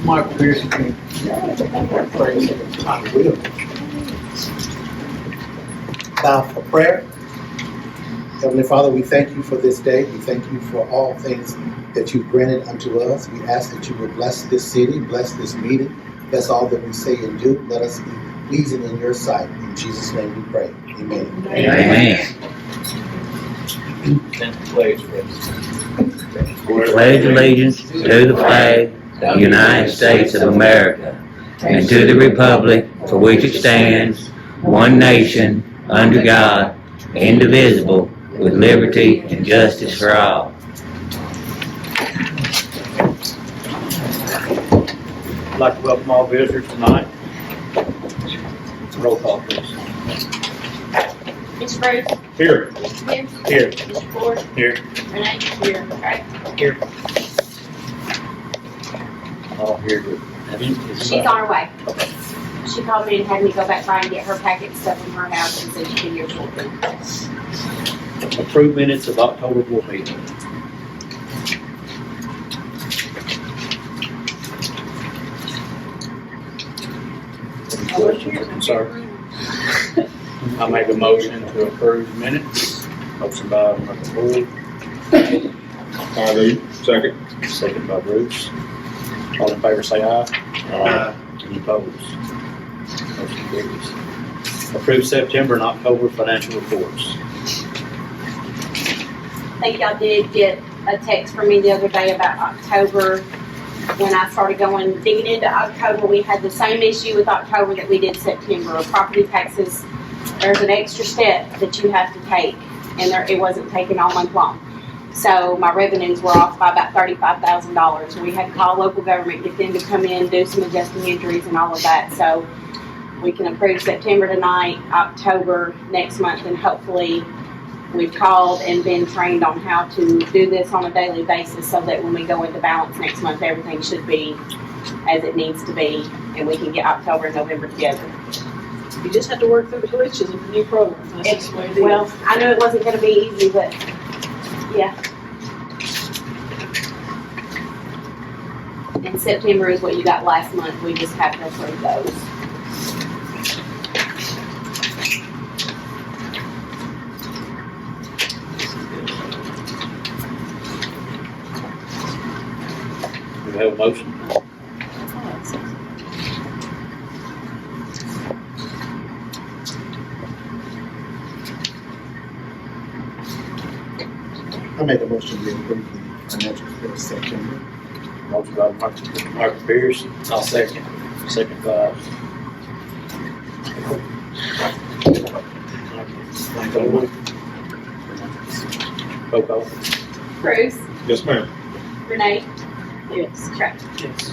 Michael Pearson. I will. Now for prayer. Heavenly Father, we thank you for this day. We thank you for all things that you've granted unto us. We ask that you will bless this city, bless this meeting, bless all that we say and do. Let us be pleasing in your sight. In Jesus' name we pray. Amen. Amen. Pledge, Pledge allegiance to the flag of the United States of America and to the republic for which it stands, one nation, under God, indivisible, with liberty and justice for all. I'd like to welcome all visitors tonight. Roll call, please. Mr. Bruce? Here. Mr. Pierce? Here. Mr. Ford? Here. Renee? Here. Okay. Here. All here. She's on her way. She called me and had me go back by and get her packet stuff from her house and said she'd be here shortly. Approved minutes of October board meeting. Any questions or concerns? I make a motion to approve minutes. Motion by Mr. Boyd. I do. Second. Second by Bruce. All in favor say aye. Aye. Any opposed? Motion carries. Approve September and October financial reports. I think y'all did get a text from me the other day about October. When I started digging into October, we had the same issue with October that we did September. Property taxes, there's an extra step that you have to take, and it wasn't taken all month long. So my revenues were off by about $35,000. We had to call local government, get them to come in, do some adjusting entries and all of that. So we can approve September tonight, October next month, and hopefully we've called and been trained on how to do this on a daily basis so that when we go into balance next month, everything should be as it needs to be, and we can get October and November together. You just have to work through the glitches of the new program. That's just the way it is. Well, I knew it wasn't going to be easy, but yeah. And September is what you got last month. We just have to approve those. Do we have a motion? I make a motion to approve the financial report September. Motion by Michael Pierce. I'll second. Second by roll call. Bruce, Yes, ma'am. Renee, Yes. Trey. Yes.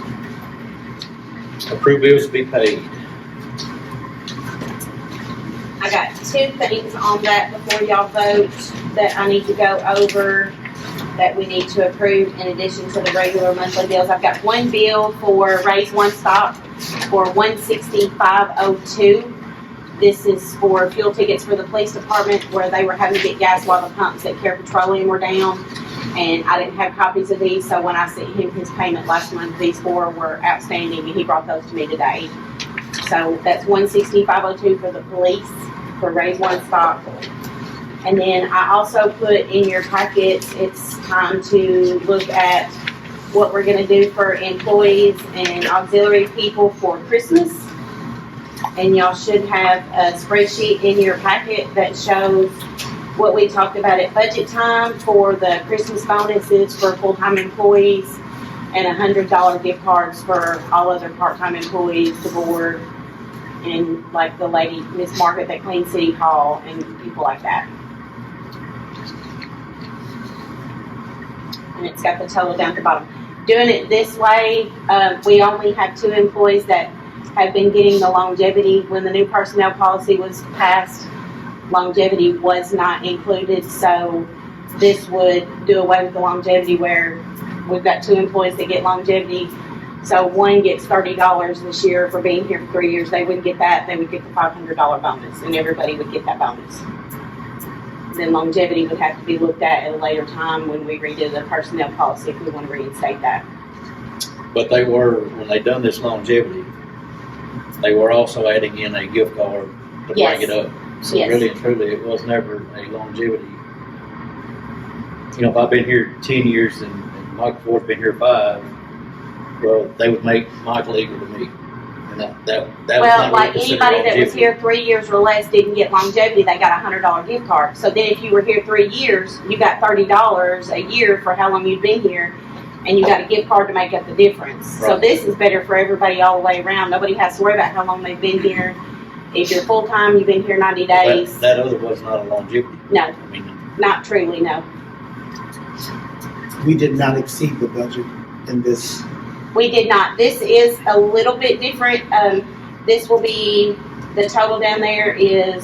Approve bills to be paid. I got two things on that before y'all vote that I need to go over that we need to approve in addition to the regular monthly bills. I've got one bill for Raise One Stop for $165.02. This is for fuel tickets for the police department where they were having to get gas while the pumps at Care Petroleum were down. And I didn't have copies of these, so when I sent him his payment last month, these four were outstanding, and he brought those to me today. So that's $165.02 for the police for Raise One Stop. And then I also put in your packets, it's time to look at what we're gonna do for employees and auxiliary people for Christmas. And y'all should have a spreadsheet in your packet that shows what we talked about at budget time for the Christmas bonuses for full-time employees and $100 gift cards for all other part-time employees, the board, and like the lady, Miss Margaret that cleans City Hall and people like that. And it's got the total down at the bottom. Doing it this way, we only have 2 employees that have been getting the longevity. When the new personnel policy was passed, longevity was not included, so this would do away with the longevity where we've got 2 employees that get longevity. So one gets $30 this year for being here for 3 years. They wouldn't get that. They would get the $500 bonus, and everybody would get that bonus. Then longevity would have to be looked at a later time when we redo the personnel policy if we want to reinstate that. But they were, when they done this longevity, they were also adding in a gift card to Yes. break it up. So Yes. really and truly, it was never a longevity. You know, if I've been here 10 years and Michael Ford's been here 5, well, they would make Michael equal to me. And that was Well, not like really considered anybody that was longevity. here 3 years or less didn't get longevity, they got a $100 gift card. So then if you were here 3 years, you got $30 a year for how long you've been here, and you got a gift card to make up the difference. So Right. this is better for everybody all the way around. Nobody has to worry about how long they've been here. If you're full-time, you've been here 90 days. That other was not a longevity. No, I mean, not truly, no. We did not exceed the budget in this. We did not. This is a little bit different. This will be, the total down there is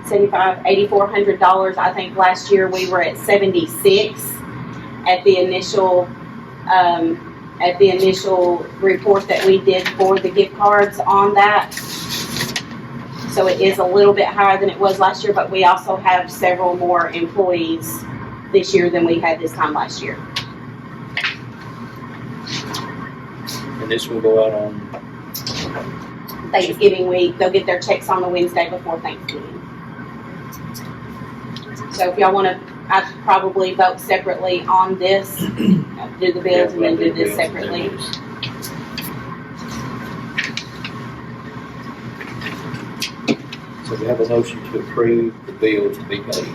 $8,400. I think last year we were at 76 at the initial report that we did for the gift cards on that. So it is a little bit higher than it was last year, but we also have several more employees this year than we had this time last year. and this will go out on, Thanksgiving week. They'll get their checks on the Wednesday before Thanksgiving. So if y'all want to, I'd probably vote separately on this, do the bills and then do this separately. So we have a motion to approve the bills to be paid.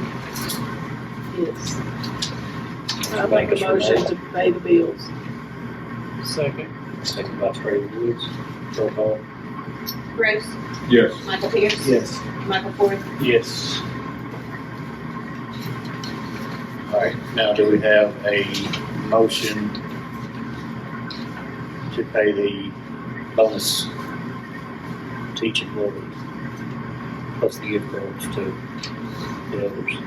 Yes. I make a motion to pay the bills. Second by Trey Woods. Roll call. Bruce, Yes. Michael Pierce, Yes. Michael Ford. Yes. All right, now do we have a motion to pay the bonus teaching worker plus the gift cards to the others?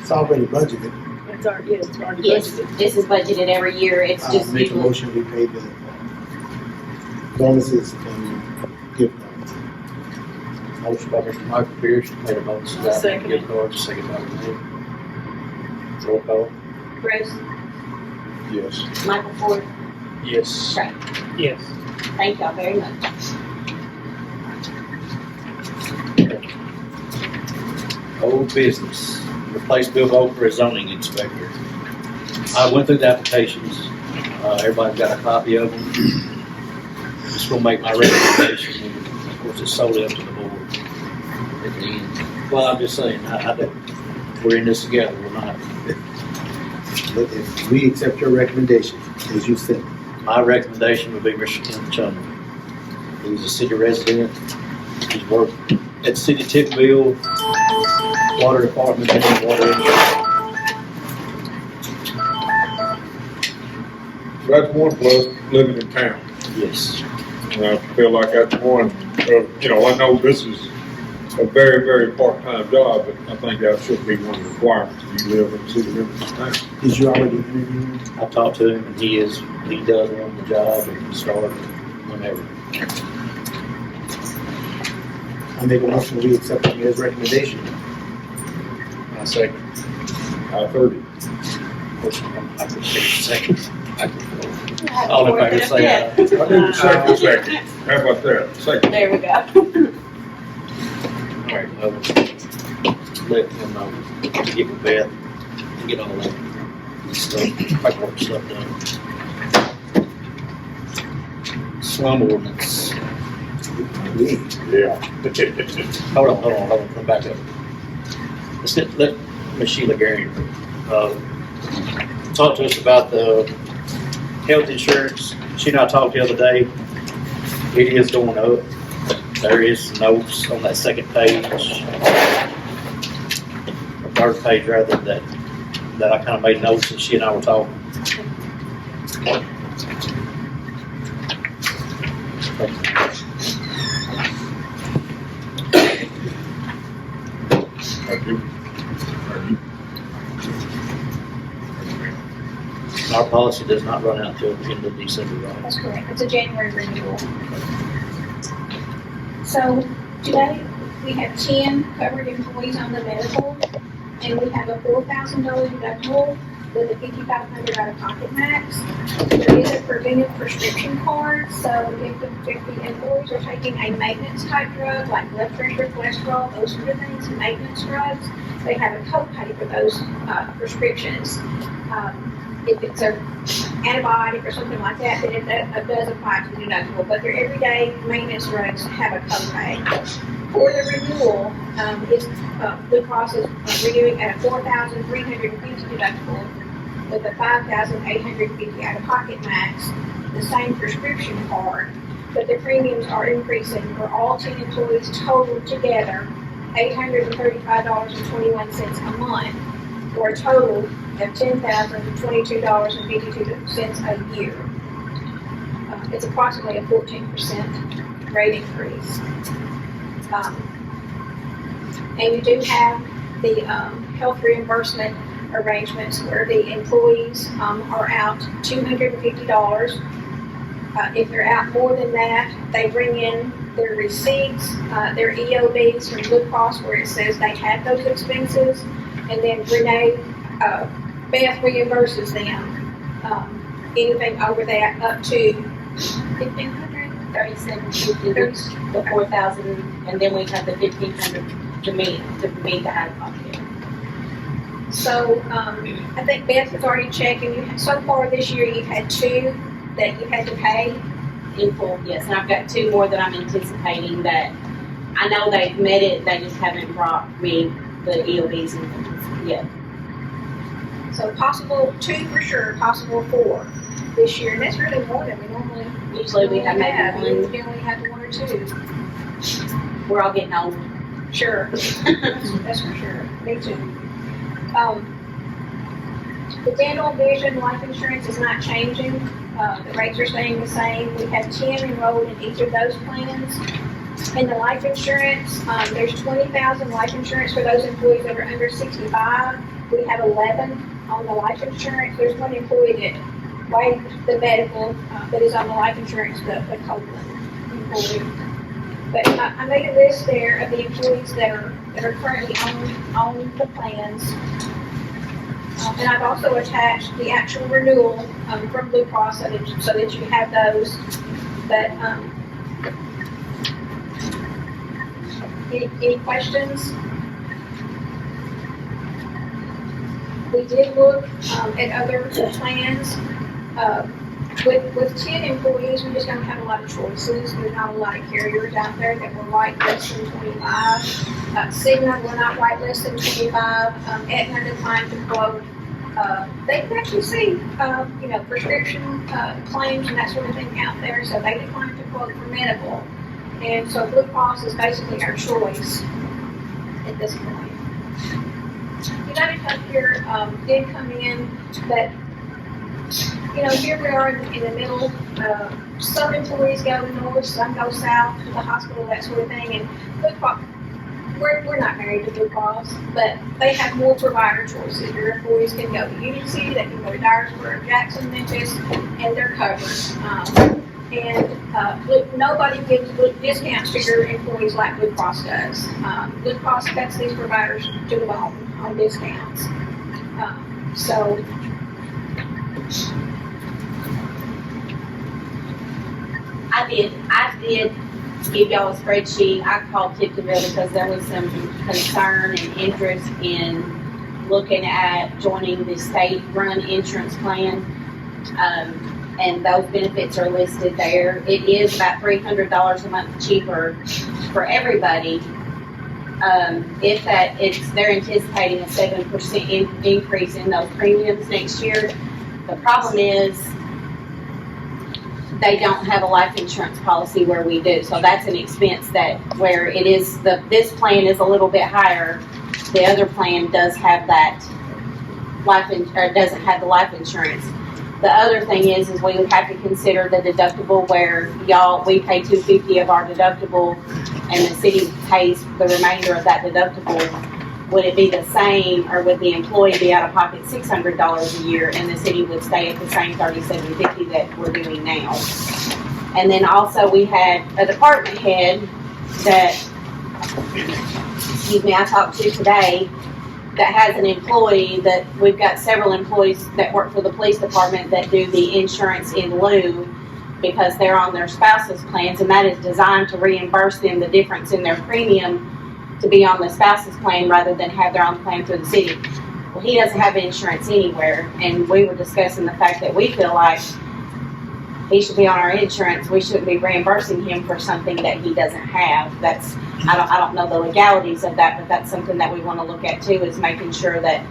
It's already budgeted. It's already, yes, it's already Yes, budgeted. this is budgeted every year. It's just Make a usually, motion, we pay the bonuses and gift cards. Motion by Mr. Michael Pierce, made a motion I'll to second gift it. cards, second by Renee. Roll call. Bruce, Yes. Michael Ford. Yes. Right. Yes. Thank y'all very much. Old business, replace Bill Voelker as zoning inspector. I went through the applications, everybody got a copy of them. Just gonna make my recommendation, and of course, it's solely up to the board at the end. Well, I'm just saying, we're in this together, we're not. But if we accept your recommendation, as you said, My recommendation would be Mr. Tim Chumley. He's a city resident, he's worked at City Tippville, Water Department, and Water Engineering. That's one plus living in town. Yes. And I feel like that's one of, I know this is a very, very part-time job, but I think that should be one of the requirements. You live in the city limits of town. is you already interviewed? I talked to him and he does want the job and can start whenever. I make a motion, we accept his recommendation. I second. I heard it. Motion by Michael Pierce, second. All in favor, say aye. I need a second. How about that? Second. There we go. All right, let him know, get with Beth, get all that stuff, paperwork stuff done. Slum ordinance. Yeah. Hold on, come back up. Let Ms. Sheila Gurien, talk to us about the health insurance. She and I talked the other day. It is going up. There is notes on that second page, or third page rather, that I kind of made notes and she and I were talking. Thank you. Our policy does not run out till the end of December, right? That's correct. It's a January renewal. So today, we have 10 covered employees on the medical, and we have a $4,000 deductible with a 5,500 out-of-pocket max. There is a preventive prescription card, so if the employees are taking a maintenance type drug, like blood pressure, cholesterol, those sort of things, maintenance drugs, they have a copay for those prescriptions. If it's an antibiotic or something like that, then it does apply to the deductible, but their everyday maintenance drugs have a copay. For the renewal, Blue Cross is renewing at a $4,350 deductible with a $5,850 out-of-pocket max, the same prescription card, but the premiums are increasing for all 10 employees total together, $835.21 a month, for a total of $10,022.52 a year. It's approximately a 14% rate increase. And you do have the health reimbursement arrangements where the employees are out $250. If they're out more than that, they bring in their receipts, their EOBs from Blue Cross where it says they had those expenses, and then Beth reimburses them anything over that up to $1,500. $3,750, the $4,000, and then we have the $1,500 to meet the out-of-pocket. So I think Beth was already checking. So far this year, you've had 2 that you had to pay In full, yes, and I've got 2 more that I'm anticipating that I know they've met it, they just haven't brought me the EOBs and yet. So possible 2 for sure, possible 4 this year, and that's really more than we normally. Usually we have maybe We 1. only have 1 or 2. We're all getting old. Sure, that's for sure. Me too. The dental, vision, life insurance is not changing. The rates are staying the same. We have 10 enrolled in each of those plans. In the life insurance, there's 20,000 life insurance for those employees that are under 65. We have 11 on the life insurance. There's 1 employee that waived the medical that is on the life insurance, the Copeland employee. But I made a list there of the employees that are currently on the plans. And I've also attached the actual renewal from Blue Cross so that you have those. But any questions? We did look at other plans. With 10 employees, we just don't have a lot of choices. There's not a lot of carriers out there that will write less than 25. Cigna will not write less than 25. Aetna declined to quote. They can actually see, prescription claims and that sort of thing out there, so they declined to quote for medical. And so Blue Cross is basically our choice at this point. United Healthcare did come in, but here we are in the middle. Some employees go north, some go south to the hospital, that sort of thing. And Blue Cross, we're not married to Blue Cross, but they have more provider choices. Your employees can go to Union City, they can go to Dyersburg, Jackson, Memphis, and they're covered. Nobody gives discounts to your employees like Blue Cross does. Blue Cross cuts these providers to the bone on discounts. I did give y'all a spreadsheet. I called Tiptonville because there was some concern and interest in looking at joining the state-run insurance plan. And those benefits are listed there. It is about $300 a month cheaper for everybody. They're anticipating a 7% increase in those premiums next year. The problem is they don't have a life insurance policy where we do. So that's an expense where it is, this plan is a little bit higher. The other plan does have that doesn't have the life insurance. The other thing is we would have to consider the deductible where we pay $250 of our deductible and the city pays the remainder of that deductible. Would it be the same, or would the employee be out of pocket $600 a year and the city would stay at the same $3,750 that we're doing now? And then also we had a department head that, I talked to today that has an employee that, we've got several employees that work for the police department that do the insurance in lieu because they're on their spouse's plans, and that is designed to reimburse them the difference in their premium to be on the spouse's plan rather than have their own plan through the city. Well, he doesn't have insurance anywhere, and we were discussing the fact that we feel like he should be on our insurance. We shouldn't be reimbursing him for something that he doesn't have. That's, I don't know the legalities of that, but that's something that we want to look at too, is making sure that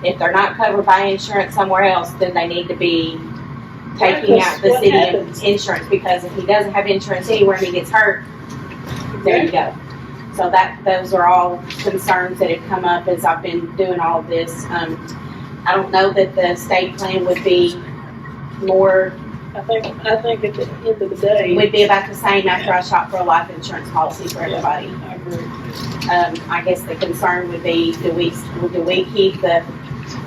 if they're not covered by insurance somewhere else, then they need to be taking out the What city happens? insurance, because if he doesn't have insurance anywhere and he gets hurt, there you go. So those are all concerns that have come up as I've been doing all of this. I don't know that the state plan would be more, I think at the end of the day. would be about the same after I shop for a life insurance policy for everybody. I agree. I guess the concern would be, do we keep the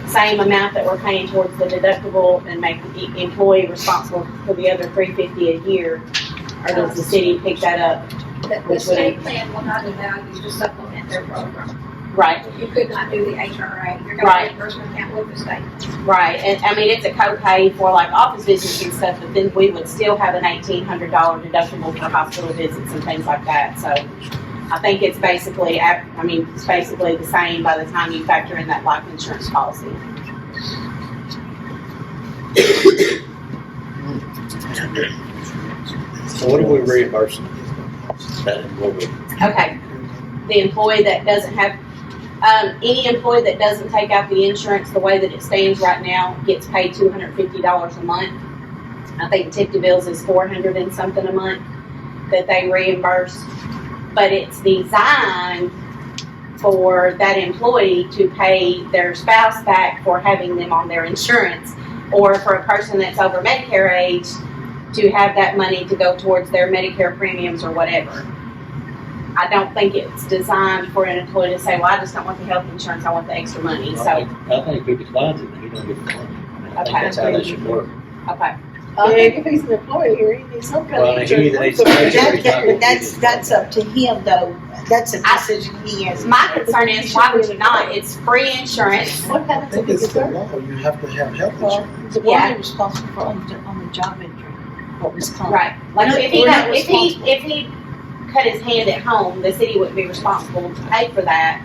same amount that we're paying towards the deductible and make the employee responsible for the other $350 a year? Or does the city pick that up? The state plan will not allow you to supplement their program. Right, You could not do the HRA. You're Right. going to reimbursement account with the state. right. And I mean, it's a copay for like office visits and stuff, but then we would still have an $1,800 deductible for hospital visits and things like that. So I think it's basically, it's basically the same by the time you factor in that life insurance policy. So what do we reimburse that employee? Okay, the employee that doesn't have, any employee that doesn't take out the insurance, the way that it stands right now, gets paid $250 a month. I think Tipton Bills is $400 and something a month that they reimburse. But it's designed for that employee to pay their spouse back for having them on their insurance, or for a person that's over Medicare age to have that money to go towards their Medicare premiums or whatever. I don't think it's designed for an employee to say, well, I just don't want the health insurance, I want the extra money. So, I think if he declines it, he don't get the money. I think Okay. that's how that should work. okay, I think if he's an employee here, he needs some kind Well, of I mean, he either needs insurance. to make sure That's up to him though. That's a decision he has. my concern is, why would you not? It's free insurance. What I happens if think he it's gets the hurt? law, you have to have health Well, insurance. the Yeah. one responsible for on the job injury, what was called. Right. Like No, if we're not if he cut his hand at home, the city wouldn't be responsible to pay for that.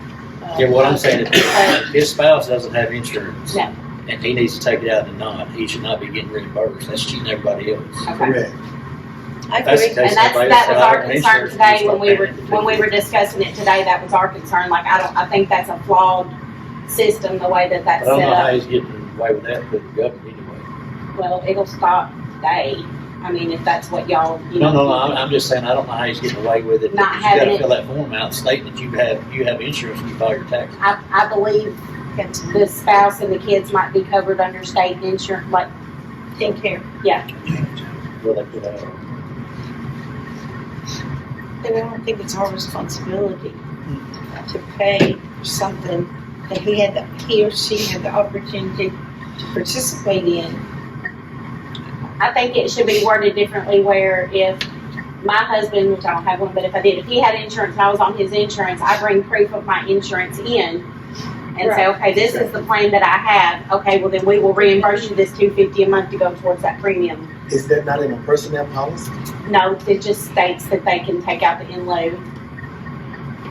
Yeah, what I'm saying is, if his spouse doesn't have insurance. No. And he needs to take it out and not, he should not be getting reimbursed. That's cheating everybody else. Okay. Correct. I That's the agree. case. And that was our concern today when we were Insurance. discussing it today. That was our concern. Like, I think that's a flawed system, the way that that's But I don't set know how up. he's getting away with that with the government anyway. Well, it'll stop today. I mean, if that's what y'all, No, I'm just saying, I don't know how he's getting away with it. Not You having gotta it. fill that form out stating that you have insurance when you file your taxes. I believe the spouse and the kids might be covered under state insurance, like, Take care. Will they put out? And I don't think it's our responsibility to pay for something that he or she had the opportunity to participate in. I think it should be worded differently, where if my husband, which I don't have one, but if I did, if he had insurance and I was on his insurance, I bring proof of my insurance in and say, okay, this is the plan that I have. Okay, well then we will reimburse you this $250 a month to go towards that premium. Is that not in a personnel policy? No, it just states that they can take out the in lieu.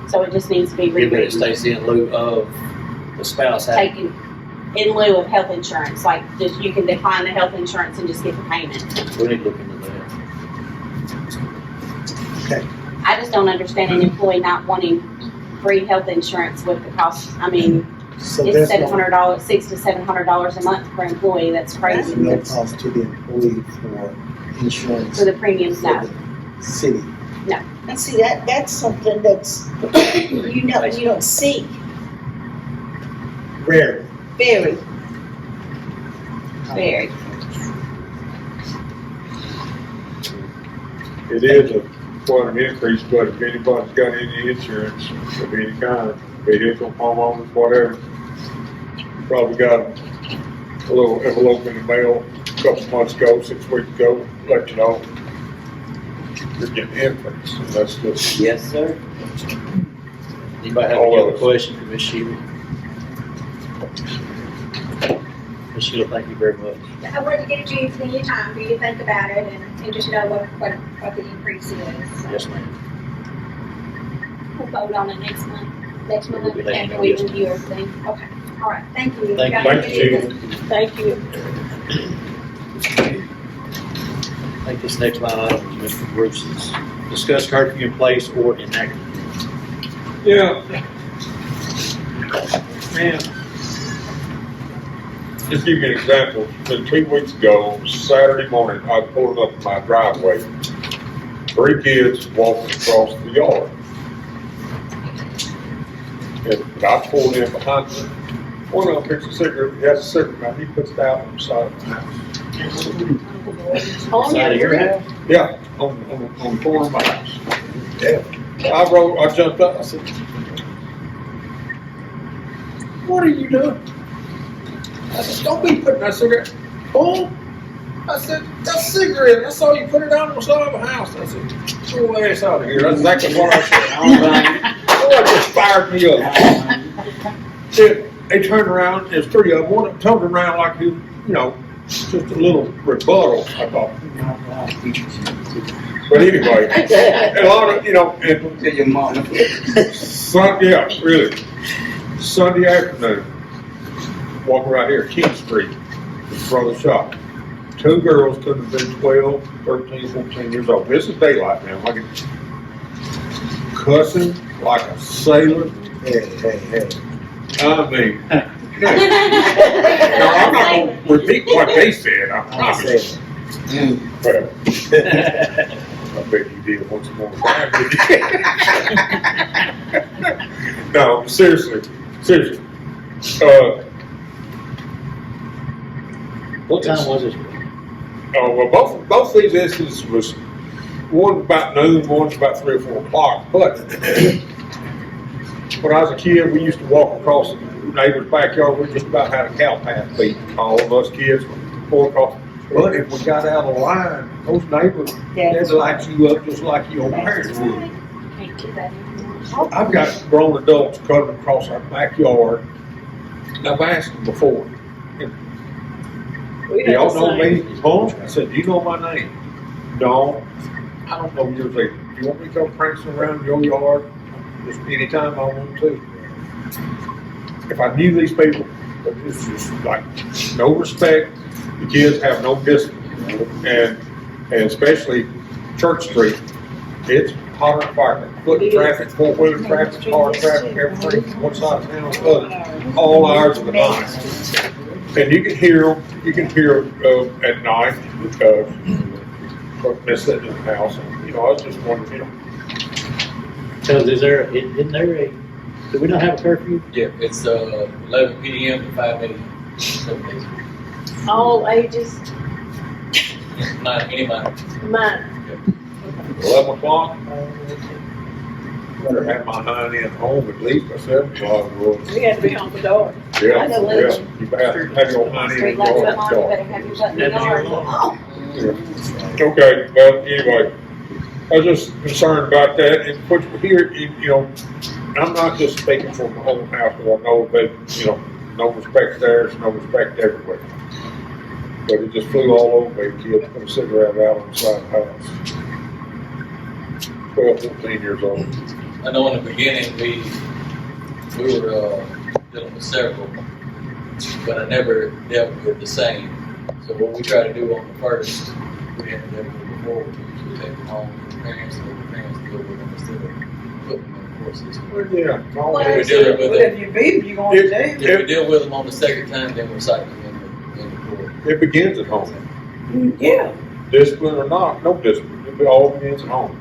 So it just needs to be Give it rewritten, states in lieu of the spouse having. taken in lieu of health insurance. Like, just, you can decline the health insurance and just get the payment. We need to look into that. I just don't understand an employee not wanting free health insurance with the cost. I mean, So it's there's $700, $600 to $700 a month per employee. That's crazy. no cost to the employee for insurance For the premiums, for no. the city. And see, that's something that's, you don't see Rarely. very. Very. It is quite an increase, but if anybody's got any insurance of any kind, vehicle, homeowners, whatever, probably got a little envelope in the mail a couple months ago, 6 weeks ago, let you know you're getting an increase, and that's just, Yes, sir. Anybody have All any of other us. questions for Ms. Sheila? Ms. Sheila, thank you very much. I wanted to get it to you for your time, for you to think about it and just know what the increase is. So Yes, ma'am. We'll vote on it next month. Next month. We'll be letting you After know we yes, review everything. Okay, all right, thank you. Thank you. Y'all Thank have a you, good Sheila. evening. Thank you. I think this next line item is Mr. Bruce's. Discuss curfew in place or enacting. Yeah. Man. Just give you an example. Been 2 weeks ago, Saturday morning, I pulled up in my driveway. 3 kids walking across the yard. And I pulled in behind them. One of them picks a cigarette, he has a cigarette, now he puts it out on the side of the house. Side of your house? Yeah, on the corner of my house. Yeah. I jumped up, I said, "What are you doing?" I said, "Don't be putting that cigarette." "Oh," I said, "That's a cigarette. I saw you put it out on the side of the house." I said, "Get your ass out of here." That's exactly what I said. Oh, it just fired me up. They turned around, there's 3 of them. One of them turned around like he, just a little rebuttal, I thought. But anyway, a lot of, and To your mom. yeah, really. Sunday afternoon, walking right here, King Street, in front of the shop. 2 girls could have been 12, 13, 14 years old. This is daylight now. Like cussing like a sailor. Hey. I mean, now I'm not going to repeat what they said, I promise. But I bet you did once more time. No, seriously. What time was it? Well, both these instances was one about noon, one's about 3 or 4 o'clock. But when I was a kid, we used to walk across the neighbor's backyard. We just about had a cow path beat. All of us kids would go across. But if we got out of line, those neighbors, they'd light you up just like your parents would. Can't do that anymore. I've got grown adults coming across our backyard. And I've asked them before, We "Do y'all have the know same. me?" "Huh?" I said, "Do you know my name?" "No." "I don't know yours either. Do you want me to come prancing around your yard just anytime I want to?" If I knew these people, but it's just like no respect. The kids have no discipline, and especially Church Street, it's hotter than fire. Foot traffic, 4-wheeler traffic, car traffic, everything from one side of town to the other, all hours of the night. And you can hear at night, they're sitting in the house. And, I was just wondering, Because isn't there do we not have a curfew? Yeah, it's 11 p.m. to 5 a.m. 7 days a week. All ages, Any minor. mine. 11 o'clock. Better have my hind end home at least by 7 o'clock. We had to be home for dark. Yeah. I know Lincoln. You better have your hind end Street in lights the come on, you yard. better have your button in the yard. Okay, well, anyway, I was just concerned about that, and which here, I'm not just speaking for my own house, because I know that, no respect there, there's no respect everywhere. But it just flew all over me, kids put a cigarette out on the side of the house. 12, 14 years old. I know in the beginning we were dealing with several, but I never dealt with the same. So what we try to do on the first, we hadn't dealt with before, we usually take them home to the parents, and the parents deal with them instead of putting them in the court system. Well, yeah. If we deal with them, you beat them, you going to jail. if we deal with them on the second time, then we're citing them in the court. It begins at home. Yeah. Discipline or not, no discipline, it all begins at home.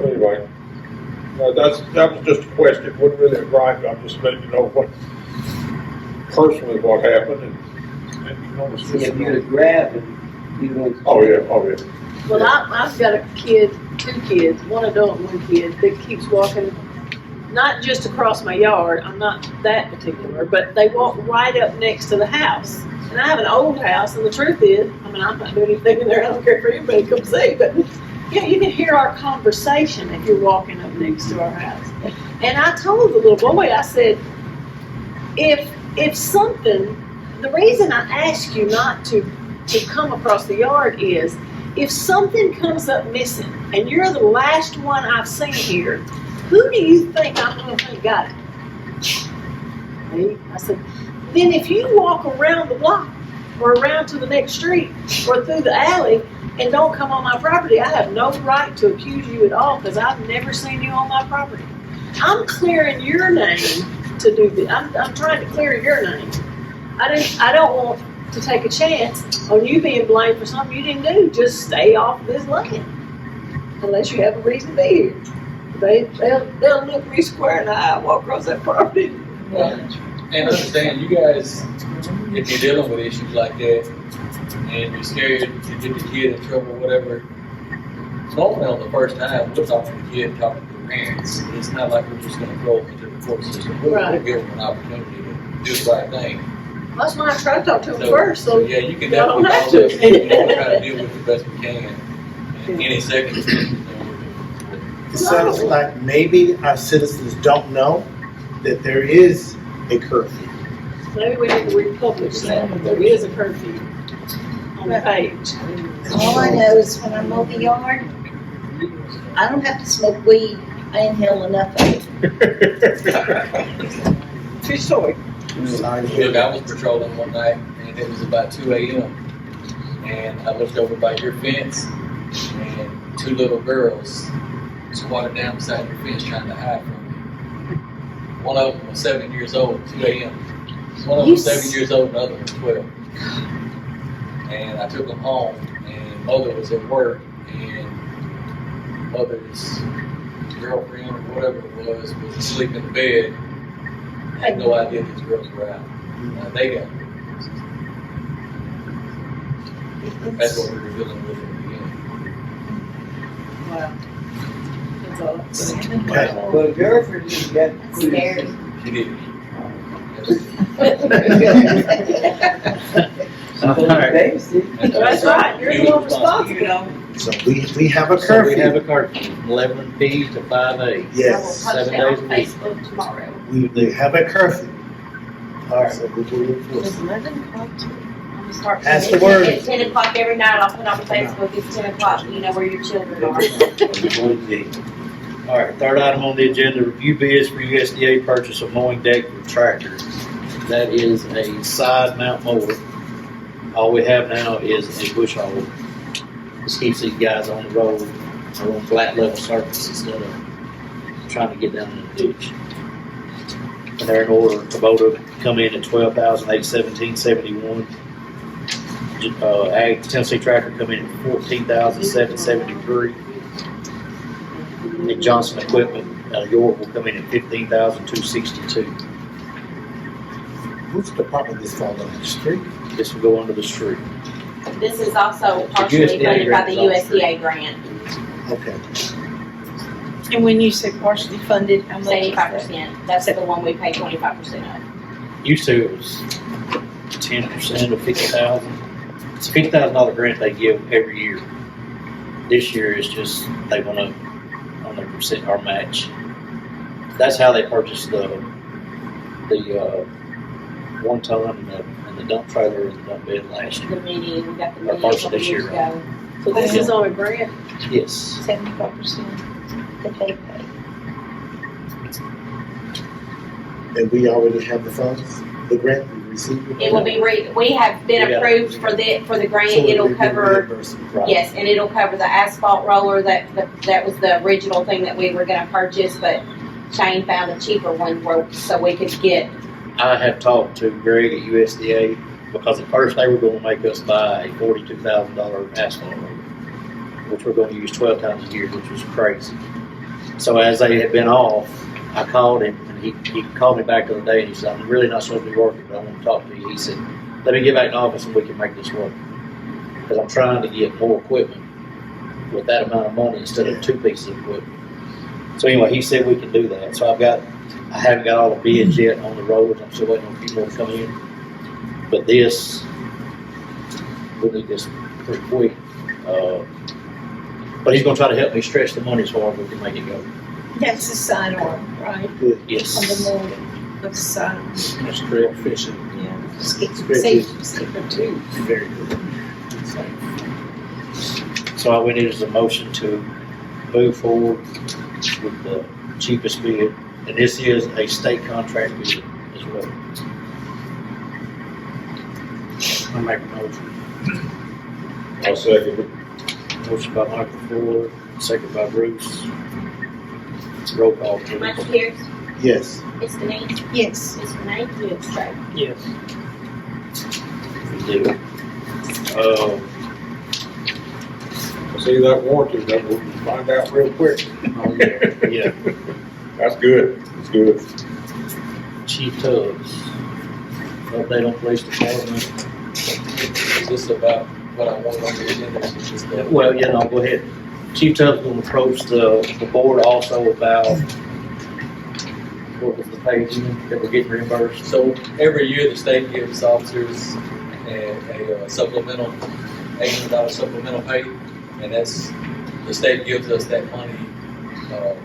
Anyway, that was just a question, it wasn't really a gripe, I'm just letting you know personally what happened, and it's just. If you'd have grabbed it, you would. Oh, yeah. Well, I've got a kid, 2 kids, one adult and 1 kid, that keeps walking, not just across my yard, I'm not that particular, but they walk right up next to the house. And I have an old house, and the truth is, I'm not doing anything in there, I don't care if anybody to come see, but you can hear our conversation if you're walking up next to our house. And I told the little boy, I said, if something, the reason I ask you not to come across the yard is, if something comes up missing, and you're the last one I've seen here, who do you think I'm gonna think got it? Me? I said, then if you walk around the block, or around to the next street, or through the alley, and don't come on my property, I have no right to accuse you at all, because I've never seen you on my property. I'm clearing your name to do this. I'm trying to clear your name. I don't want to take a chance on you being blamed for something you didn't do. Just stay off this land, unless you have a reason to be here. They'll look me square in the eye and walk across that property. Well, and understand, you guys, if you're dealing with issues like that, and you're scared to get the kid in trouble, whatever, normally on the first time, we'll talk to the kid, talk to the parents. It's not like we're just gonna throw them into the court system. We'll give them an opportunity to do the right thing. That's why I try to talk to them So first. So yeah, you can y'all definitely don't call have to. us. You know, we'll try to deal with it the best we can. And any second, It sounds like maybe our citizens don't know that there is a curfew. Maybe we need to republish that. There is a curfew on the page. All I know is when I mow the yard, I don't have to smoke weed. I inhale enough of it. True story. Look, I was patrolling one night, and it was about 2 a.m. And I looked over by your fence, and 2 little girls squatted down beside your fence trying to hide from me. One of them was 7 years old, 2 a.m. One of them was 7 years old, and the other was 12. And I took them home, and mother was at work, and mother's girlfriend or whatever it was asleep in the bed. I had no idea these girls were out. They got it. That's what we were dealing with in the beginning. Wow. That's all I'm saying. Okay. But girlfriend just got Scary. She did. All right. That's right, you're the one responsible. So we have a So we curfew. have a curfew, 11 p to 5 a. Yes, I will 7 post it days a on week. Facebook tomorrow. we have a curfew. All right, so we will enforce it. I'm gonna start. That's the word. At 10 o'clock every night, I'll put on Facebook, it's 10 o'clock, you know where your children are. All right, third item on the agenda, review bids for USDA purchase of mowing deck for tractor. That is a side mount mower. All we have now is a bush hog. This keeps these guys on the road or on flat level surface instead of trying to get down in the ditch. And they're in order. Kubota come in at $12,817.71. Tennessee Tractor come in at $14,773. And Johnson Equipment out of York will come in at $15,262. Which department this falls under? The street? This will go under the street. This is also partially USDA funded by the grant is on USDA grant, Okay. And when you say partially funded, how much? 75%, that's the one we pay 25% of. Used to it was 10% of 50,000. It's a $50,000 grant they give every year. This year is just they went up on their percent or match. That's how they purchased the 1 ton and the dump trailer and the dump bed last The year. mini, we got the Or mini a partial couple this years year, ago. So this is on a grant? Yes. 75% that they pay. And we already have the funds, the grant we received? It will be, we have been We got it. approved for the grant, So it'll we've been cover, reimbursed. Right. yes, and it'll cover the asphalt roller, that was the original thing that we were gonna purchase, but Shane found a cheaper one so we could get, I have talked to Greg at USDA because at first they were going to make us buy a $42,000 asphalt roller, which we're going to use 12 times a year, which was crazy. So as they had been off, I called him and he called me back the other day and he said, I'm really not supposed to be working, but I want to talk to you. He said, let me get back in the office and we can make this work. Because I'm trying to get more equipment with that amount of money instead of 2 pieces of equipment. So anyway, he said we can do that. So I haven't got all the bids yet on the rollers. I'm still waiting on a few more to come in. But we need this pretty quick. But he's going to try to help me stretch the money as far as we can make it go. That's the sidearm, right? Yes. On the morning. put a sign on it. That's great fishing. Yeah, skip, Great safe skipper too. Very good. So all we need is a motion to move forward with the cheapest bid, and this is a state contract bid as well. I make a motion. I'll second it. Motion by Michael Ford, second by Bruce. Roll call, please. Michael Pierce, Yes. Ms. Denise, Yes. Ms. Renee, Ms. Trey. Yes. See that warranty, that we'll find out real quick. Oh, yeah, yeah. That's good, that's good. Chief Tubbs, update on police department. Is this about what I want on the agenda? Is this the- Well, you know, go ahead. Chief Tubbs will approach the board also about, what was the pay again, that we're getting reimbursed? So every year, the state gives officers a supplemental, $800 supplemental pay, and that's, the state gives us that money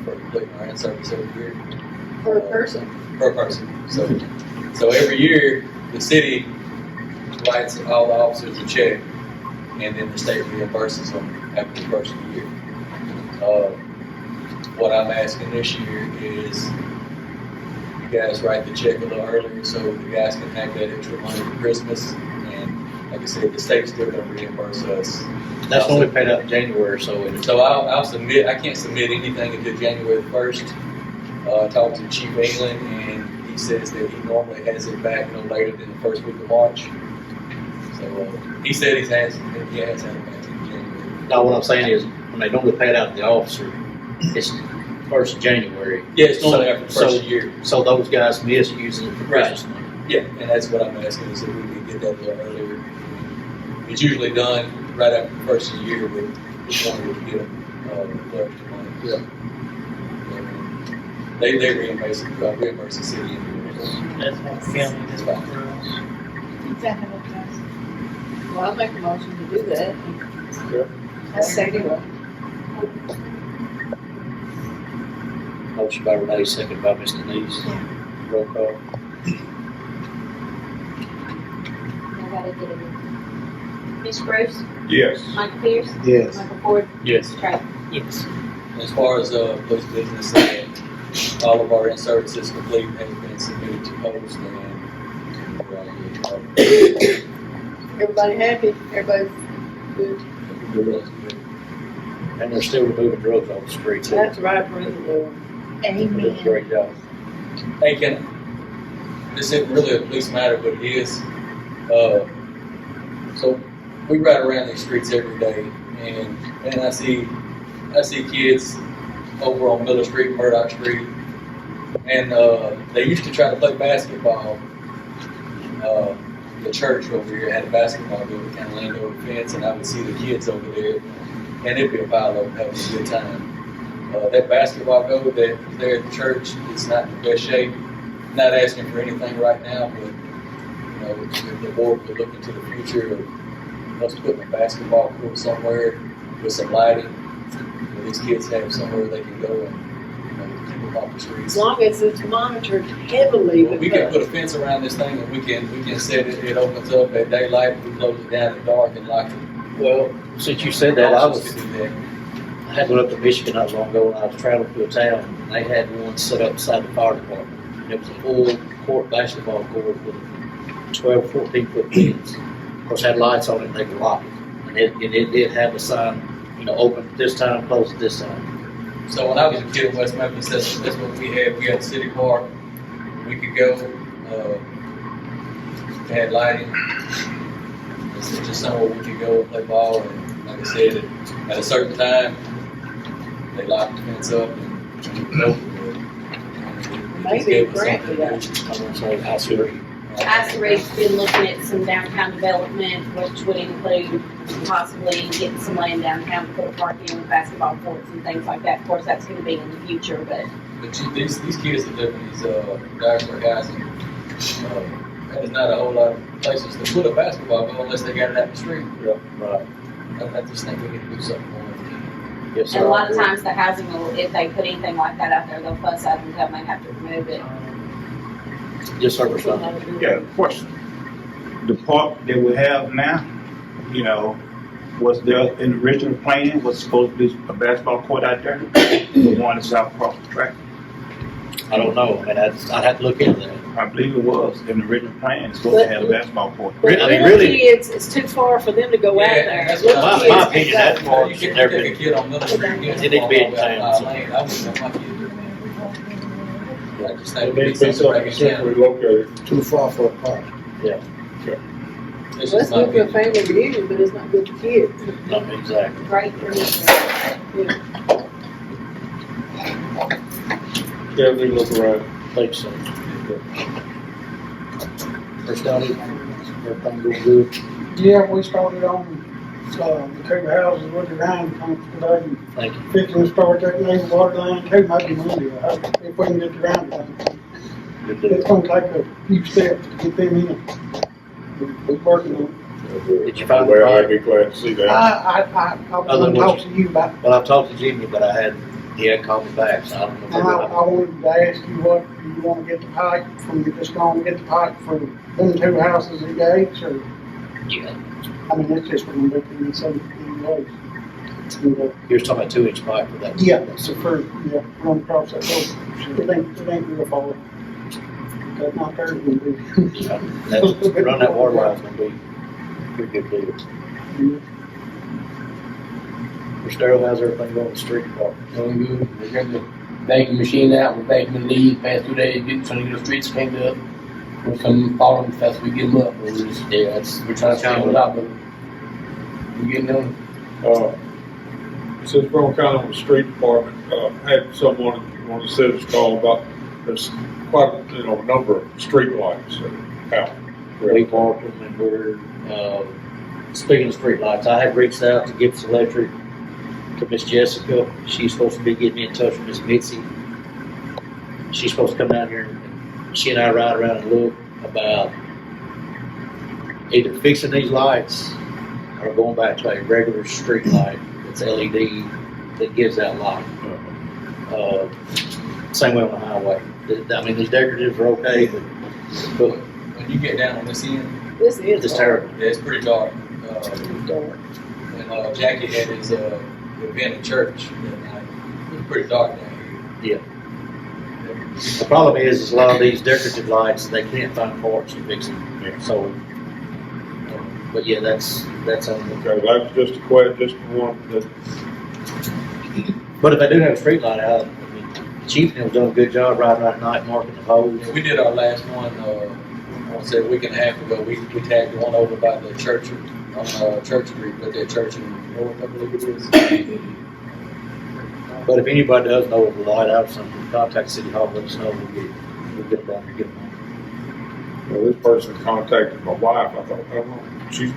for completing our in-service every year. Per person. Per person. So every year, the city writes all the officers a check, and then the state reimburses them after the first year. What I'm asking this year is you guys write the check a little earlier so the guys can have that extra money for Christmas. And like I said, the state's still gonna reimburse us. That's only paid out in January, so it's. So I'll submit, I can't submit anything until January 1st. I talked to Chief England, and he says that he normally has it back no later than the first week of March. So he said he has had it back in January. No, what I'm saying is, when they normally pay it out to the officer, it's first of January. Yeah, it's normally So- after the first year. So those guys miss using it for Right. Christmas money. Yeah, and that's what I'm asking, is if we can get that a little earlier. It's usually done right after the first of the year, but just wanted to get them, the extra money. Yeah. They reimburse the city. That's what county That's fine. Exactly what it does. Well, I'll make a motion to do that. That's second. Motion by Renee, second by Ms. Denise. Roll call. I gotta get it. Ms. Bruce, Yes. Michael Pierce, Yes. Michael Ford, Yes. Ms. Trey. Yes. As far as police business, all of our in-service is complete and has been submitted to post, and we're all good. Everybody happy? Everybody good? Good. And they're still removing drugs off the street. too. That's right, Brenda. They're doing a Amen. great job. Hey, this isn't really a police matter, but it is. So we ride around these streets every day, and I see kids over on Miller Street, Murdoch Street, and they used to try to play basketball. The church over here had a basketball goal, kind of leaned over the fence, and I would see the kids over there, and it'd be a pile of them having a good time. That basketball goal that was there at the church, it's not in the best shape. Not asking for anything right now, but you know, if the board could look into the future of us putting a basketball court somewhere with some lighting, where these kids have somewhere they can go and keep them off the streets. As long as it's monitored heavily. Well, we can put a fence around this thing, and we can set it. It opens up at daylight. We close it down at dark and lock it. Well, since you said that, I Officers was, can do that. I had went up to Michigan not long ago, and I was traveling through a town, and they had one set up beside the fire department. And it was a full court basketball court with a 12, 14-foot fence. Of course, had lights on it, and they could lock it. And it did have a sign, open at this time, close at this time. So when I was a kid in West Memphis, that's what we had. We had a city park. We could go. They had lighting. It's just somewhere we could go and play ball. And like I said, at a certain time, they locked the fence up and it was over. Maybe a grant for that. I'm going to say, I see where you. ICRA's been looking at some downtown development, which would include possibly getting some land downtown to put a park in with basketball courts and things like that. Of course, that's gonna be in the future, but These kids that live in these Dyersburg housing, there's not a whole lot of places to put a basketball goal unless they got it at the street. Yeah, right. I just think we need to do something more. Yes, and a sir. lot of times the housing will, if they put anything like that out there, they'll fuss at them until they have to remove it. Yes, sir, Mr. Dunn. Yeah, question. The park that we have now, you know, was there in the original plan, was supposed to be a basketball court out there? The one that's out across the track? I don't know, I mean, I'd have to look into that. I believe it was in the original plan, it's supposed to have a basketball court. But I mean, little really- kids, it's too far for them to go out Yeah, there. that's Little what My kids opinion, can't that go. part You should can never take a be. kid on Middle Street, get It need to be in town, so. lane, I wouldn't want my kid doing that. I just It think we need needs to be something something right in centrally town. located. Too far for a park. It's That's just my good for a opinion. family reunion, but it's not good for kids. No, exactly. Great for me. Definitely look around. Think so. First Donnie, everything going good? Yeah, we started on, the two houses with the round pumps today, Thank you. fixing to start that main water line too, maybe Monday, I hope, if we can get the round pump. Good It's deal. gonna take a few steps to get them in. We're working on Did you find the Well, I'd pipe? be glad to see it. that. I was gonna talk to you about, Well, I've talked to Jimmy, but he hadn't called me back, so I don't know. and I wanted to ask you what, do you wanna get the pipe from, you just gonna get the pipe from them two houses at Gates, or, Yeah, I mean, it's just gonna be in some ways. And, you're talking about 2-inch pipe for that. yeah, it's the first, yeah, run across that road. It ain't real far. That not there is gonna be. Yeah, run that water line's gonna be a pretty good deal. Mr. Darrell, how's everything going with the street department? Doing good. We're getting the vacuum machine out. We're vacuuming leaves. Past 2 days, getting some of the streets cleaned up. We're some problems fast we get them up. We're just, Yeah, that's, we're trying to stay on top of it. We're getting them. Since we're on kind of on the street department, had someone, one of the citizens call about, there's quite, a number of street lights out. we parked them and we're, speaking of street lights, I have reached out to Gibbs Electric, to Miss Jessica. She's supposed to be getting me in touch with Miss Mitzi. She's supposed to come down here and she and I ride around and look about either fixing these lights or going back to a regular street light that's LED that gives out light. Same way on the highway. I mean, these decoratives are okay, but When you get down on this end, This is. it's terrible. yeah, it's pretty dark. Dark. And Jackie had his event at church that night. It was pretty dark down here. The problem is a lot of these decorative lights, they can't find parts to fix them. So, but yeah, that's on the. Okay, that's just a question, just one that, But if they do have a street light out, I mean, Chieftain's done a good job riding around at night marking the holes. Yeah, we did our last one, I want to say a week and a half ago. We tagged one over by the church on Church Street, but that church in North, I believe it is. But if anybody does know of a light out or something, contact City Hall, let us know, we'll get down there, get them this person contacted my wife. I thought, oh, she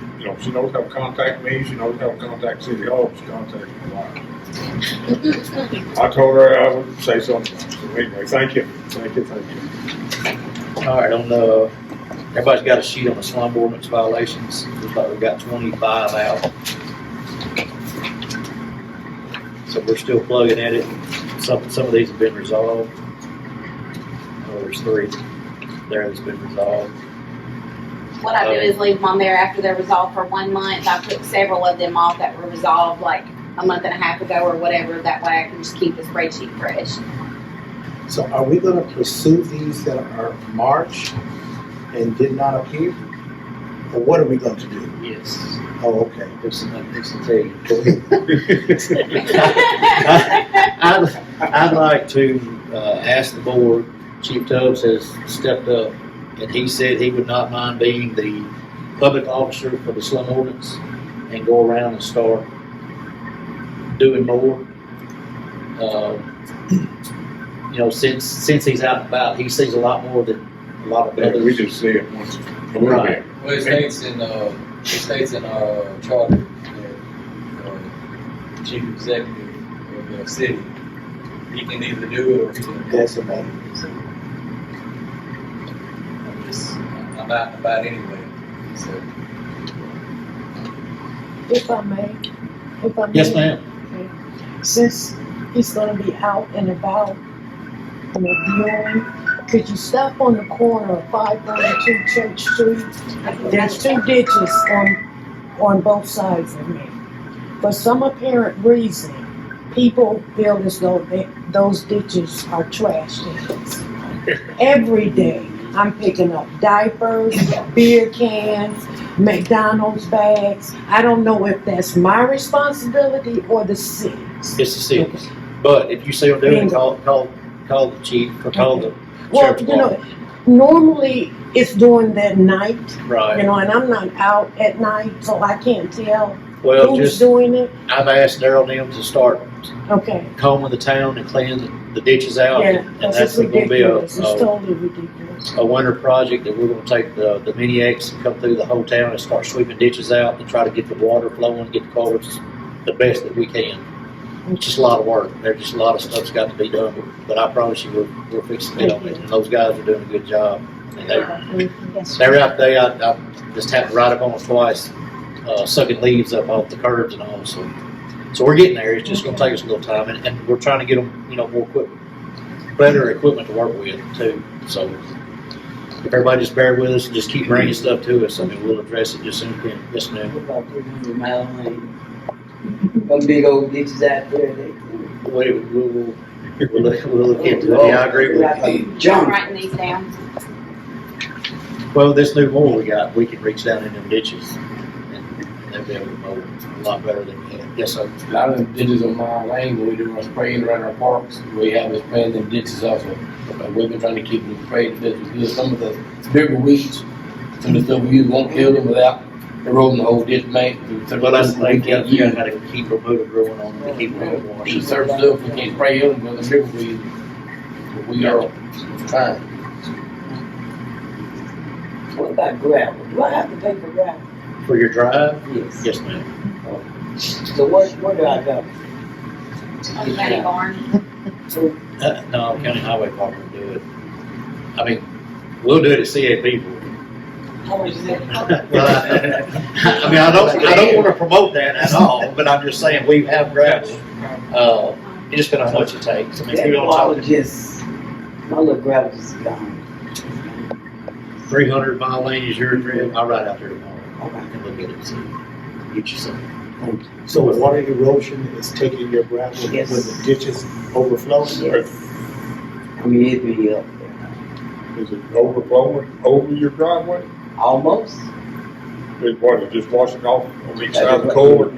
knows how to contact me. She knows how to contact City Hall. She contacted my wife. I told her I would say something. So anyway, thank you. on. All right, everybody's got a sheet on the slum ordinance violations. Looks like we've got 25 out. So we're still plugging at it. Some of these have been resolved. Oh, there's 3 there that's been resolved. What I do is leave them on there after they're resolved for 1 month. I took several of them off that were resolved like a month and a half ago or whatever. That way I can just keep the spreadsheet fresh. So are we gonna pursue these that are marked and did not appear? Or what are we going to do? Yes. Oh, okay. There's some things to tell you. I'd like to ask the board. Chief Tubbs has stepped up, and he said he would not mind being the public officer for the slum ordinance and go around and start doing more. Since he's out and about, he sees a lot more than a lot of others. We just see it once a little Right. bit. Well, it states in our charter that chief executive of the city, he can either do it or he can. That's amazing. So, I'm out and about anyway. So If I may. Yes, ma'am. Since he's gonna be out and about reviewing could you stop on the corner of 592 Church Street? There's 2 ditches on both sides of me. For some apparent reason, people feel as though those ditches are trash cans. Every day, I'm picking up diapers, beer cans, McDonald's bags. I don't know if that's my responsibility or the city's. It's the cities. But if you see them doing it, call the chief or call the Well, sheriff's department. normally it's during that night, Right. and I'm not out at night, so I can't tell Well, who's just, doing it. I've asked Daryl and them to start Okay. combing the town and cleaning the ditches out. Yeah, And that's that's just going to be ridiculous. It's totally ridiculous. a winter project that we're going to take the mini X and come through the whole town and start sweeping ditches out and try to get the water flowing, get the culverts the best that we can. It's just a lot of work. There's just a lot of stuff's got to be done. But I promise you, we're fixing to get on it. And those guys are doing a good job. And they're out there. I just had to ride up on them twice, sucking leaves up off the curbs and all. So we're getting there. It's just going to take us a little time. And we're trying to get them, more better equipment to work with, too. So if everybody just bear with us and just keep bringing stuff to us, we'll address it just soon as we can. Yes, ma'am. About 300 mile lane. Them big old ditches out there. We'll look into it. Yeah, I agree with you. I'm writing these down. Well, this new mower we got, we can reach down in them ditches and they'll be able to mow a lot better than we had. Yes, sir. A lot of them ditches on my lane, when we do our spraying around our parks, we have us spraying them ditches also. We've been trying to keep them sprayed as best we can. Some of the bigger weeds, some of the stuff we use won't kill them without eroding the whole ditch bank. Well, that's the thing, you gotta keep removing growing on them to keep them The washing. certain stuff, we can't spray them with the bigger weeds. But we are trying. What about gravel? Do I have to pay for gravel? For your drive? Yes. Yes, ma'am. So where do I go? On the county barn. No, county highway department will do it. We'll do it at CAP. How much is it? Well, I don't want to promote that at all, but I'm just saying we have gravel. It just depends on how much it takes. If we don't talk My little gravel is gone. 300 mile lane is your trip, I'll ride out there tomorrow and look at it and see. Get you some. So water erosion is taking your gravel Yes. when the ditches overflow? Yes. It'd be up Is it overflowing over your driveway? there. Almost. It just washing off on each side of the culvert?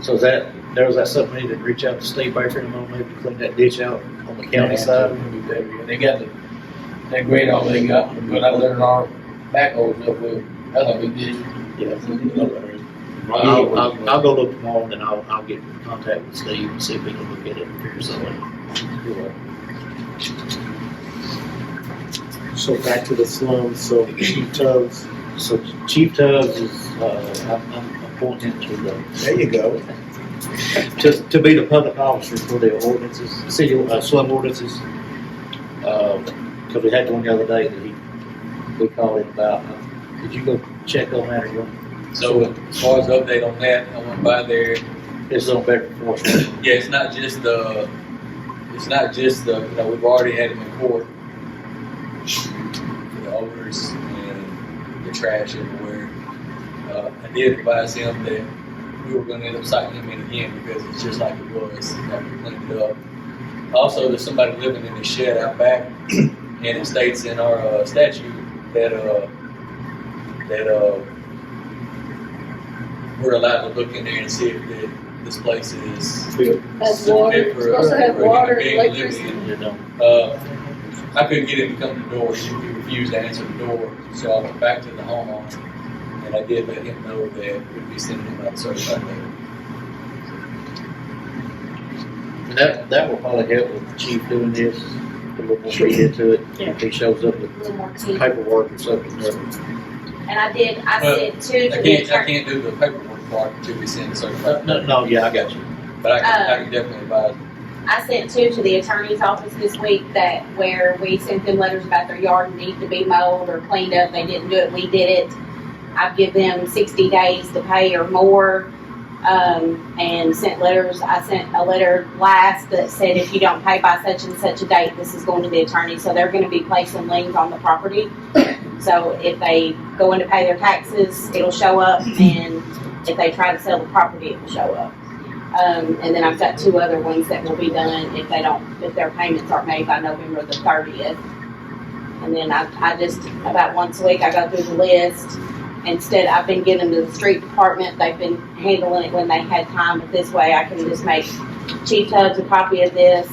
So there was that something we need to reach out to Steve Baker and them, maybe clean that ditch out on the county side? They got that grade all they got, but I let our backhoe stuff with, that's a big ditch. I'll go look tomorrow and then I'll get in contact with Steve and see if we can look at it and figure something out. So back to the slums, so Chief Tubbs. So Chief Tubbs is, I'm appointing There you go. to be the public officer for the ordinances, city, slum ordinances. Cause we had one the other day that we called him about. Did you go check on that or you? So as far as the update on that, I went by there. It's on better enforcement. Yeah, it's not just the, we've already had him in court for the odors and the trash everywhere. I did advise him that we were gonna end up citing him in again because it's just like it was after we cleaned it up. Also, there's somebody living in the shed out back, and it states in our statute that we're allowed to look in there and see if this place is Has water, fit for supposed to have for a water, human being to live electricity. in. I couldn't get him to come to the door. He refused to answer the door, so I went back to the homeowner, and I did let him know that we'd be sending him out a certified letter. And that will probably help with the chief doing this, to look more into it. Yeah. If he shows up A with little more teeth. paperwork or something. And I sent two to I the attorney. can't do the paperwork part until we send the certified letter. No, yeah, I got you. But I can definitely advise. I sent two to the attorney's office this week where we sent them letters about their yard need to be mowed or cleaned up. They didn't do it, we did it. I've given them 60 days to pay or more. and sent letters. I sent a letter last that said if you don't pay by such and such a date, this is going to the attorney. So they're going to be placing liens on the property. So if they go in to pay their taxes, it'll show up, and if they try to sell the property, it will show up. And then I've got 2 other ones that will be done if their payments aren't made by November the 30th. And then I just, about once a week, I go through the list. Instead, I've been giving them to the street department. They've been handling it when they had time, but this way I can just make Chief Tubbs a copy of this,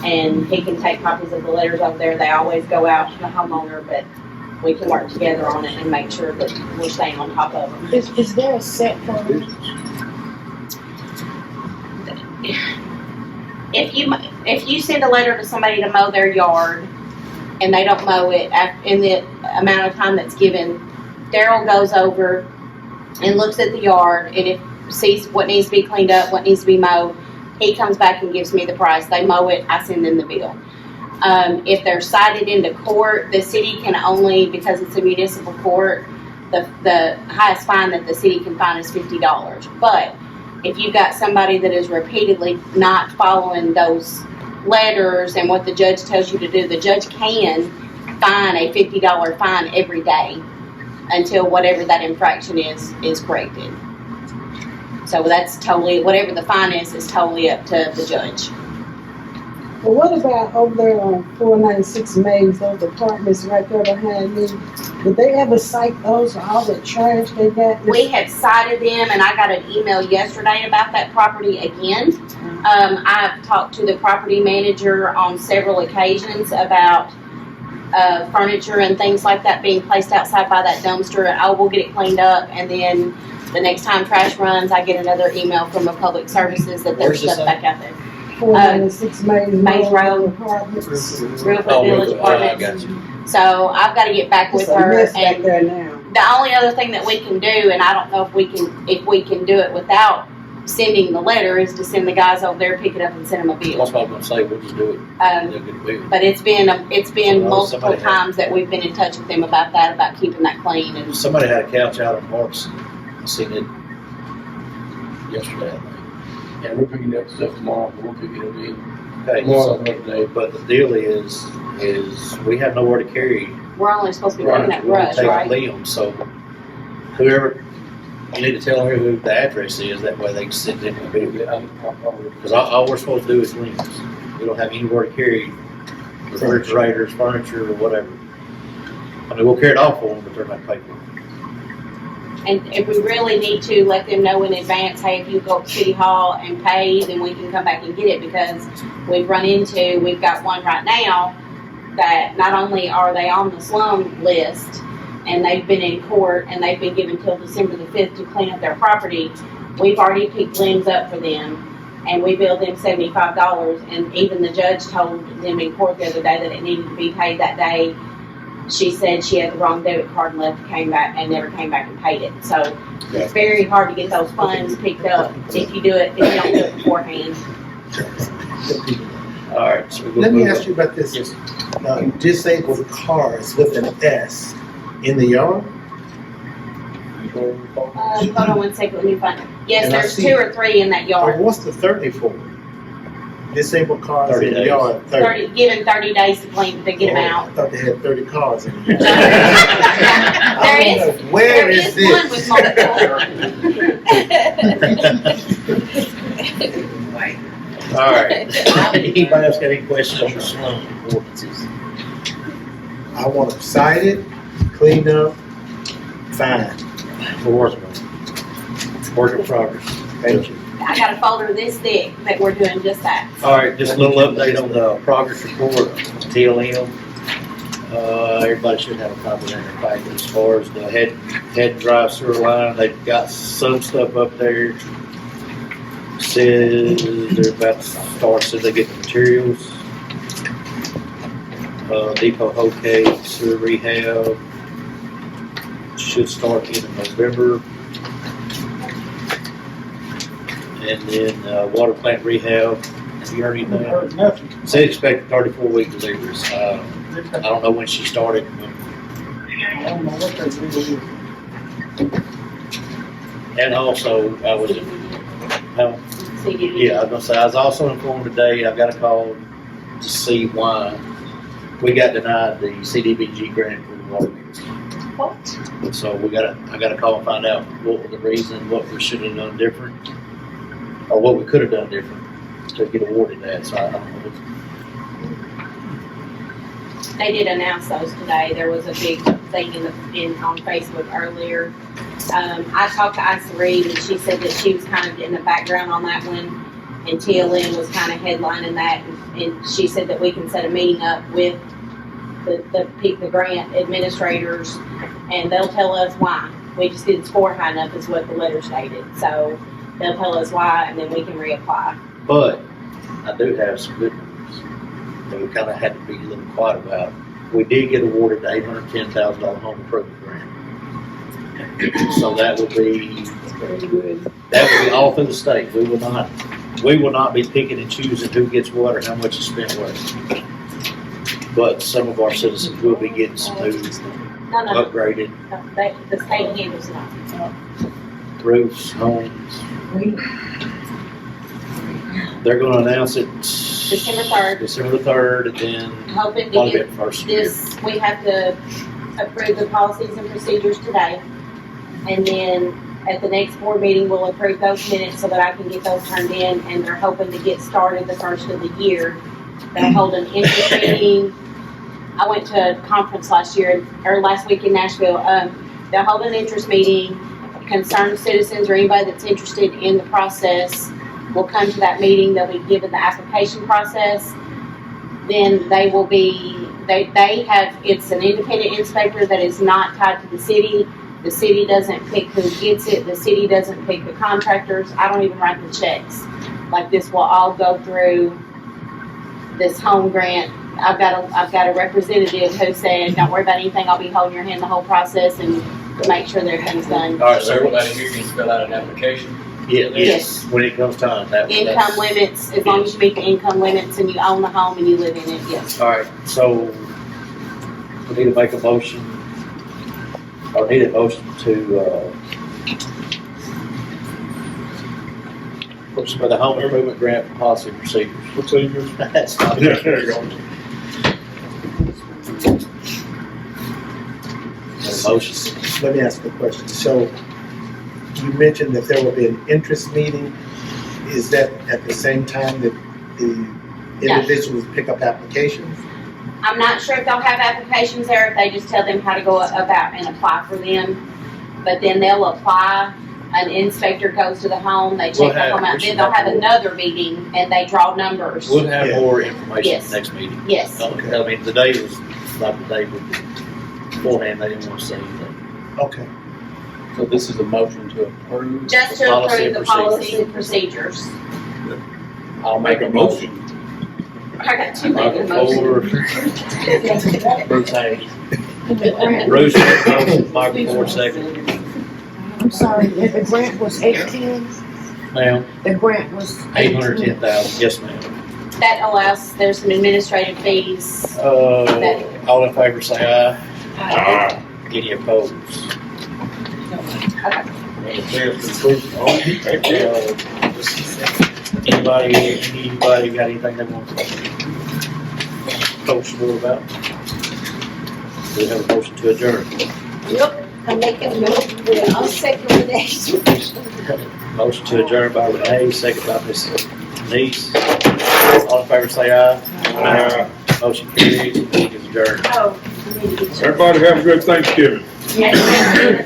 and he can take copies of the letters over there. They always go out to the homeowner, but we can work together on it and make sure that we're staying on top of them. Is there a set time? If you send a letter to somebody to mow their yard and they don't mow it in the amount of time that's given, Daryl goes over and looks at the yard, and if sees what needs to be cleaned up, what needs to be mowed, he comes back and gives me the price. They mow it, I send them the bill. If they're cited into court, the city can only, because it's a municipal court, the highest fine that the city can fine is $50. But if you've got somebody that is repeatedly not following those letters and what the judge tells you to do, the judge can fine a $50 fine every day until whatever that infraction is corrected. So that's totally, whatever the fine is totally up to the judge. Well, what about over there on 496 Mays, those apartments right there behind me? Did they ever cite those for all the trash they got? We have cited them, and I got an email yesterday about that property again. I've talked to the property manager on several occasions about furniture and things like that being placed outside by that dumpster, and I will get it cleaned up, and then the next time trash runs, I get another email from the public services that there's stuff back out there. 496 Mays Road, apartments. Real Village Apartments. So I've got to get back with her. And there now. the only other thing that we can do, and I don't know if we can do it without sending the letter, is to send the guys over there, pick it up, and send them a bill. That's what I was gonna say, we'll just do it. They'll get a bill. But it's been multiple somebody had- times that we've been in touch with them about that, about keeping that clean. And Somebody had a couch out on Marks, I seen it yesterday, I think. Yeah, we're picking up stuff tomorrow, but we'll pick it up in. Okay, Tomorrow, so, another day. but the deal is we have nowhere to carry. we're only supposed to be cutting that We're gonna brush, take right? Liam, so whoever, you need to tell her who the address is, that way they can send in the bill. Because all we're supposed to do is liens. We don't have anywhere to carry refrigerators, furniture, or whatever. I mean, we'll carry it off for them, but they're not paying for it. And if we really need to let them know in advance, hey, if you go to City Hall and pay, then we can come back and get it, because we've got one right now that not only are they on the slum list and they've been in court and they've been given till December the 5th to clean up their property, we've already picked liens up for them and we billed them $75, and even the judge told them in court the other day that it needed to be paid that day. She said she had the wrong debit card and never came back and paid it. So it's very hard to get those funds picked up if you don't do it beforehand. All right, so Let me ask you about this. Yes. Disabled cars with an S in the yard? Hold on one second, let me find it. Yes, And I there's see- 2 or 3 in that Or yard. what's the 30 for? Disabled cars 30 in the days. yard, 30. Given 30 days to clean, to get them Oh, out. I thought they had 30 cars in the yard. There is, Where there is is this? one with multiple. All right. Anybody else got any questions on the slum ordinances? I want them cited, cleaned up, fine. Work in progress. Thank you. I got a folder this thick that we're doing just that. All right, just a little update on the progress report, TLM. Everybody should have a copy of their packet as far as the head drive sewer line. They've got some stuff up there. Says they're about to start, so they get the materials. Depot Hokey sewer rehab should start in November. And then water plant rehab. Have you heard anything? Heard nothing. Said expect 34 week deliveries. I don't know when she started. I don't know what they do. And also, I was How- CDBG. Yeah, I was gonna say, I was also informed today, I got a call to see why we got denied the CDBG grant for the water meters. What? So I gotta call and find out what was the reason, what we should have done different, or what we could have done different to get awarded that, so I don't know. They did announce those today. There was a big thing on Facebook earlier. I talked to Issa Reed and she said that she was kind of in the background on that one, and TLN was kind of headlining that, and she said that we can set a meeting up with the grant administrators, and they'll tell us why. We just didn't score high enough is what the letter stated, so they'll tell us why, and then we can reapply. But I do have some good news that we kind of had to be a little quiet about. We did get awarded the $810,000 home improvement grant. So that will be all through the state. We will not be picking and choosing who gets what or how much is spent where. But some of our citizens will be getting some new No, upgraded the state handles it. roofs, homes. They're gonna announce it December 3rd. December the 3rd, and then Hoping to probably get the first year. this, we have to approve the policies and procedures today. And then at the next board meeting, we'll approve those minutes so that I can get those turned in, and they're hoping to get started the first of the year. They'll hold an interest meeting. I went to a conference last week in Nashville. They'll hold an interest meeting. Concerned citizens or anybody that's interested in the process will come to that meeting. They'll be given the application process. Then they will be, it's an independent inspector that is not tied to the city. The city doesn't pick who gets it. The city doesn't pick the contractors. I don't even write the checks. Like, this will all go through this home grant. I've got a representative who said, don't worry about anything. I'll be holding your hand the whole process and make sure that everything's done. All right, So everybody here can fill out an application. Yes, when it comes time. Income limits, as long as you meet the income limits and you own the home and you live in it, yes. All right, so we need to make a motion, or need a motion to, for the home improvement grant for policy and procedures. Procedures. That's not Yeah, there you go. a motion. Let me ask a question. So you mentioned that there will be an interest meeting. Is that at the same time that the individuals pick up applications? I'm not sure if they'll have applications there, if they just tell them how to go about and apply for them. But then they'll apply, an inspector goes to the home, they check the home out, then they'll have another meeting and they draw numbers. We'll have more information Yes. next meeting. Yes. I mean, the day was like the day beforehand, they didn't want to say anything. Okay. So this is a motion to approve. Just to approve the policies and procedures. I'll make a motion. I got two making motions. Bruce Hayes. Bruce, motion, Michael Ford, second. I'm sorry, if the grant was 18, Ma'am, the grant was 810,000, yes, ma'am. That allows, there's some administrative fees. All in favor, say aye. Aye. Any opposed? Anybody got anything they want to post more about? Do we have a motion to adjourn? Yep, I'm making a motion, I'll second the next. Motion to adjourn by Renee, second by Ms. Denise. All in favor, say aye. Aye. Motion carries, meeting is adjourned. Oh, I need to get you. Everybody have a good Thanksgiving. Yes.